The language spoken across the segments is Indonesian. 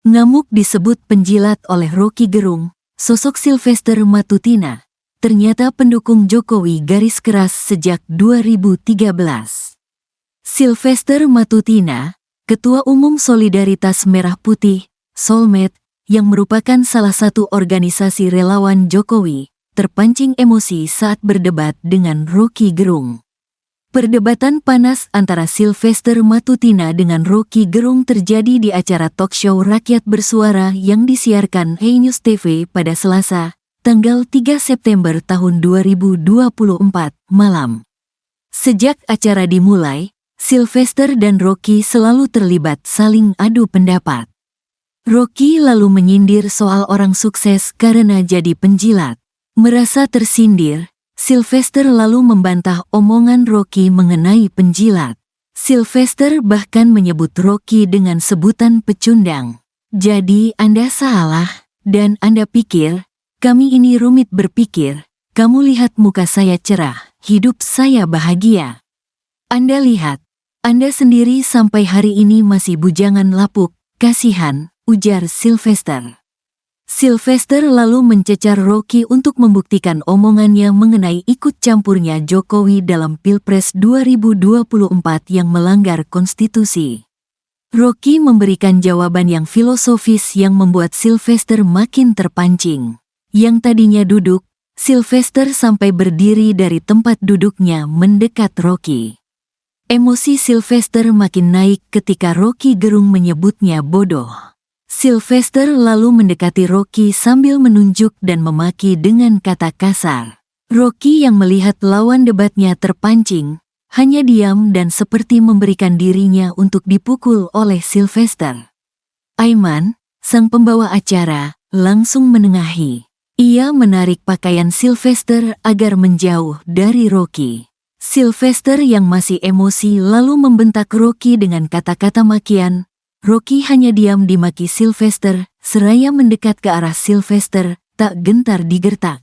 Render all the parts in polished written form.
Ngamuk disebut penjilat oleh Roky Gerung, sosok Sylvester Matutina, ternyata pendukung Jokowi garis keras sejak 2013. Sylvester Matutina, Ketua Umum Solidaritas Merah Putih, Solmed, yang merupakan salah satu organisasi relawan Jokowi, terpancing emosi saat berdebat dengan Roky Gerung. Perdebatan panas antara Sylvester Matutina dengan Roky Gerung terjadi di acara talkshow Rakyat Bersuara yang disiarkan HeyNews TV pada Selasa, tanggal 3 September tahun 2024, malam. Sejak acara dimulai, Sylvester dan Roky selalu terlibat saling adu pendapat. Roky lalu menyindir soal orang sukses karena jadi penjilat. Merasa tersindir, Sylvester lalu membantah omongan Roky mengenai penjilat. Sylvester bahkan menyebut Roky dengan sebutan pecundang. Jadi Anda salah, dan Anda pikir, kami ini rumit berpikir, kamu lihat muka saya cerah, hidup saya bahagia. Anda lihat, Anda sendiri sampai hari ini masih bujangan lapuk, kasihan, ujar Sylvester. Sylvester lalu mencecar Roky untuk membuktikan omongannya mengenai ikut campurnya Jokowi dalam Pilpres 2024 yang melanggar konstitusi. Roky memberikan jawaban yang filosofis yang membuat Sylvester makin terpancing. Yang tadinya duduk, Sylvester sampai berdiri dari tempat duduknya mendekat Roky. Emosi Sylvester makin naik ketika Roky Gerung menyebutnya bodoh. Sylvester lalu mendekati Roky sambil menunjuk dan memaki dengan kata kasar. Roky yang melihat lawan debatnya terpancing, hanya diam dan seperti memberikan dirinya untuk dipukul oleh Sylvester. Aiman, sang pembawa acara, langsung menengahi. Ia menarik pakaian Sylvester agar menjauh dari Roky. Sylvester yang masih emosi lalu membentak Roky dengan kata-kata makian. Roky hanya diam dimaki Sylvester, seraya mendekat ke arah Sylvester, tak gentar digertak.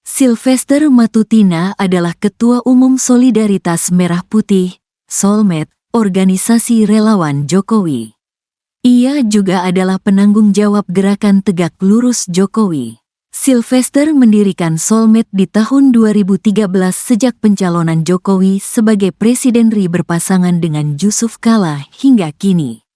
Sylvester Matutina adalah Ketua Umum Solidaritas Merah Putih, Solmed, organisasi relawan Jokowi. Ia juga adalah penanggung jawab gerakan Tegak Lurus Jokowi. Sylvester mendirikan Solmed di tahun 2013 sejak pencalonan Jokowi sebagai Presiden RI berpasangan dengan Yusuf Kala hingga kini.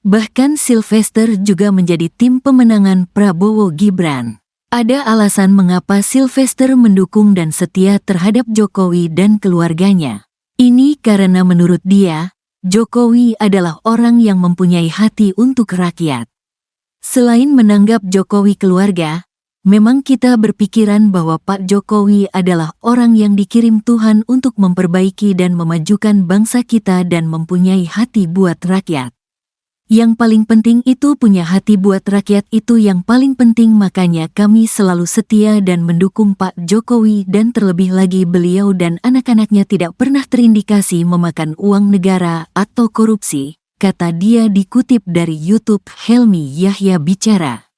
Bahkan Sylvester juga menjadi tim pemenangan Prabowo Gibran. Ada alasan mengapa Sylvester mendukung dan setia terhadap Jokowi dan keluarganya. Ini karena menurut dia, Jokowi adalah orang yang mempunyai hati untuk rakyat. Selain menanggap Jokowi keluarga, memang kita berpikiran bahwa Pak Jokowi adalah orang yang dikirim Tuhan untuk memperbaiki dan memajukan bangsa kita dan mempunyai hati buat rakyat. Yang paling penting itu punya hati buat rakyat itu yang paling penting, makanya kami selalu setia dan mendukung Pak Jokowi dan terlebih lagi beliau dan anak-anaknya tidak pernah terindikasi memakan uang negara atau korupsi, kata dia dikutip dari YouTube Helmi Yahya Bicara.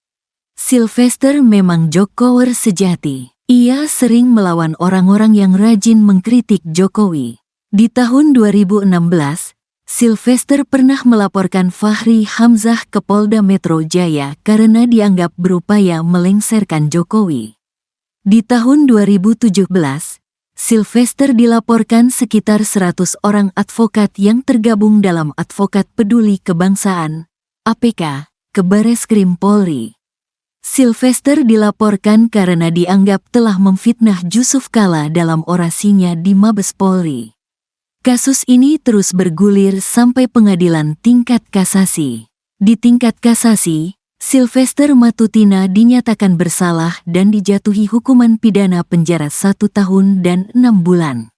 Sylvester memang Jokower sejati. Ia sering melawan orang-orang yang rajin mengkritik Jokowi. Di tahun 2016, Sylvester pernah melaporkan Fahri Hamzah ke Polda Metro Jaya karena dianggap berupaya melengsarkan Jokowi. Di tahun 2017, Sylvester dilaporkan sekitar 100 orang advokat yang tergabung dalam Advokat Peduli Kebangsaan, APK, ke Bareskrim Polri. Sylvester dilaporkan karena dianggap telah memfitnah Yusuf Kala dalam orasinya di Mabes Polri. Kasus ini terus bergulir sampai pengadilan tingkat kasasi. Di tingkat kasasi, Sylvester Matutina dinyatakan bersalah dan dijatuhi hukuman pidana penjara 1 tahun dan 6 bulan.